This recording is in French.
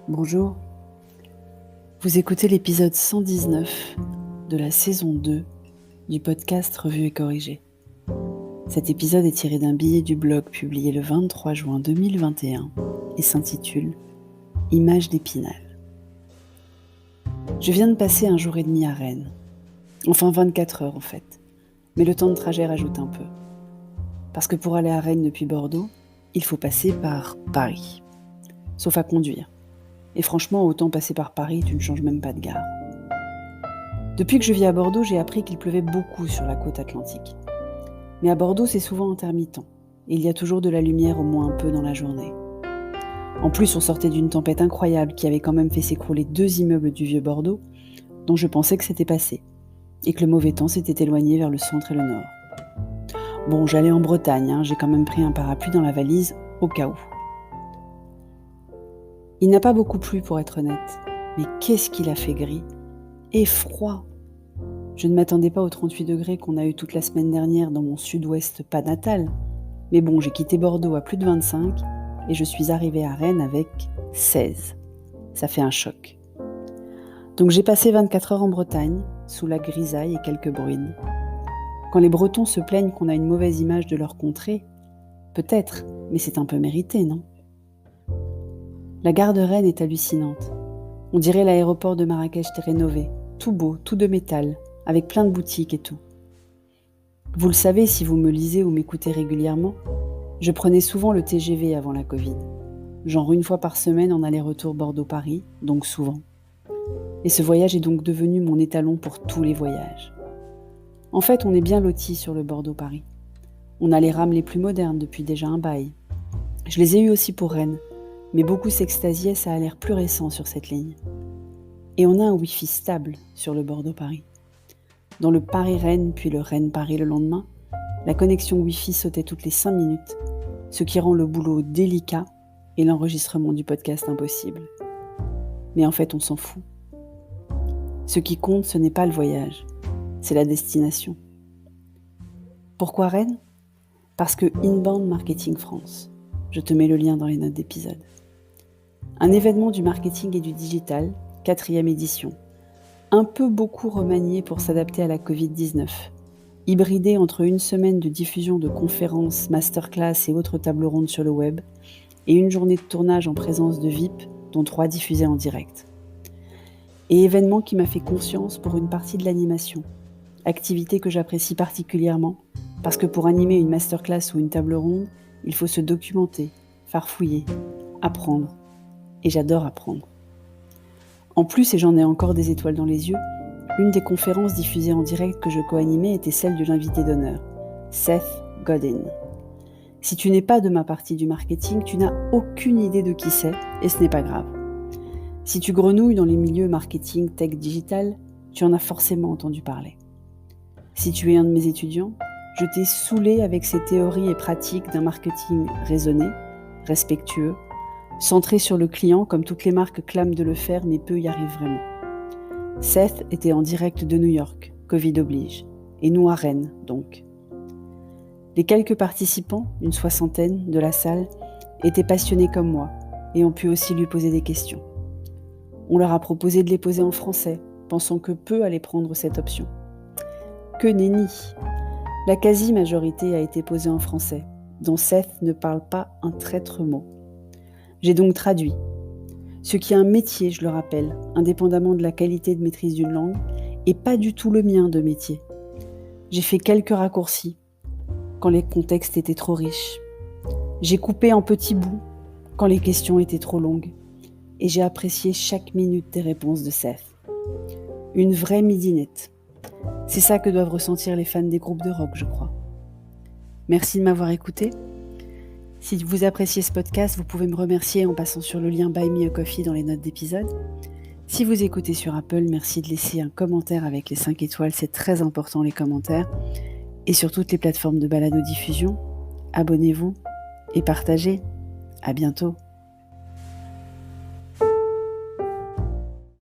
Bonjour, vous écoutez l'épisode 119 de la saison 2 du podcast Revue et Corrigée. Cet épisode est tiré d'un billet du blog publié le 23 juin 2021 et s'intitule « Images d'Épinal ». Je viens de passer un jour et demi à Rennes. Enfin 24 heures en fait, mais le temps de trajet rajoute un peu. Parce que pour aller à Rennes depuis Bordeaux, il faut passer par Paris, sauf à conduire. Et franchement, autant passer par Paris, tu ne changes même pas de gare. Depuis que je vis à Bordeaux, j'ai appris qu'il pleuvait beaucoup sur la côte atlantique. Mais à Bordeaux, c'est souvent intermittent. Et il y a toujours de la lumière au moins un peu dans la journée. En plus, on sortait d'une tempête incroyable qui avait quand même fait s'écrouler 2 immeubles du vieux Bordeaux, dont je pensais que c'était passé, et que le mauvais temps s'était éloigné vers le centre et le nord. Bon, j'allais en Bretagne, j'ai quand même pris un parapluie dans la valise, au cas où. Il n'a pas beaucoup plu pour être honnête, mais qu'est-ce qu'il a fait gris et froid. Je ne m'attendais pas aux 38 degrés qu'on a eu toute la semaine dernière dans mon sud-ouest pas natal, mais bon, j'ai quitté Bordeaux à plus de 25 et je suis arrivée à Rennes avec 16. Ça fait un choc. Donc j'ai passé 24 heures en Bretagne, sous la grisaille et quelques bruines. Quand les Bretons se plaignent qu'on a une mauvaise image de leur contrée, peut-être, mais c'est un peu mérité, non ? La gare de Rennes est hallucinante. On dirait l'aéroport de Marrakech rénové, tout beau, tout de métal, avec plein de boutiques et tout. Vous le savez si vous me lisez ou m'écoutez régulièrement, je prenais souvent le TGV avant la Covid. Genre 1 fois par semaine en aller-retour Bordeaux-Paris, donc souvent. Et ce voyage est donc devenu mon étalon pour tous les voyages. En fait, on est bien lotis sur le Bordeaux-Paris. On a les rames les plus modernes depuis déjà un bail. Je les ai eues aussi pour Rennes, mais beaucoup s'extasiaient, ça a l'air plus récent sur cette ligne. Et on a un Wi-Fi stable sur le Bordeaux-Paris. Dans le Paris-Rennes, puis le Rennes-Paris le lendemain, la connexion Wi-Fi sautait toutes les 5 minutes, ce qui rend le boulot délicat et l'enregistrement du podcast impossible. Mais en fait, on s'en fout. Ce qui compte, ce n'est pas le voyage, c'est la destination. Pourquoi Rennes ? Parce que Inbound Marketing France. Je te mets le lien dans les notes d'épisode. Un événement du marketing et du digital, 4e édition. Un peu beaucoup remanié pour s'adapter à la Covid-19. Hybridé entre une semaine de diffusion de conférences, masterclass et autres tables rondes sur le web, et une journée de tournage en présence de VIP, dont 3 diffusés en direct. Et événement qui m'a fait conscience pour une partie de l'animation. Activité que j'apprécie particulièrement, parce que pour animer une masterclass ou une table ronde, il faut se documenter, farfouiller, apprendre. Et j'adore apprendre. En plus, et j'en ai encore des étoiles dans les yeux, une des conférences diffusées en direct que je co-animais était celle de l'invité d'honneur, Seth Godin. Si tu n'es pas de ma partie du marketing, tu n'as aucune idée de qui c'est, et ce n'est pas grave. Si tu grenouilles dans les milieux marketing, tech, digital, tu en as forcément entendu parler. Si tu es un de mes étudiants, je t'ai saoulé avec ses théories et pratiques d'un marketing raisonné, respectueux, centré sur le client comme toutes les marques clament de le faire mais peu y arrivent vraiment. Seth était en direct de New York, Covid oblige, et nous à Rennes donc. Les quelques participants, une 60aine de la salle, étaient passionnés comme moi et ont pu aussi lui poser des questions. On leur a proposé de les poser en français, pensant que peu allaient prendre cette option. Que nenni ! La quasi-majorité a été posée en français, dont Seth ne parle pas un traître mot. J'ai donc traduit. Ce qui est un métier, je le rappelle, indépendamment de la qualité de maîtrise d'une langue, et pas du tout le mien de métier. J'ai fait quelques raccourcis, quand les contextes étaient trop riches. J'ai coupé en petits bouts, quand les questions étaient trop longues. Et j'ai apprécié chaque minute des réponses de Seth. Une vraie midinette. C'est ça que doivent ressentir les fans des groupes de rock, je crois. Merci de m'avoir écouté. Si vous appréciez ce podcast, vous pouvez me remercier en passant sur le lien Buy Me a Coffee dans les notes d'épisode. Si vous écoutez sur Apple, merci de laisser un commentaire avec les 5 étoiles, c'est très important les commentaires. Et sur toutes les plateformes de balado-diffusion, abonnez-vous et partagez. À bientôt.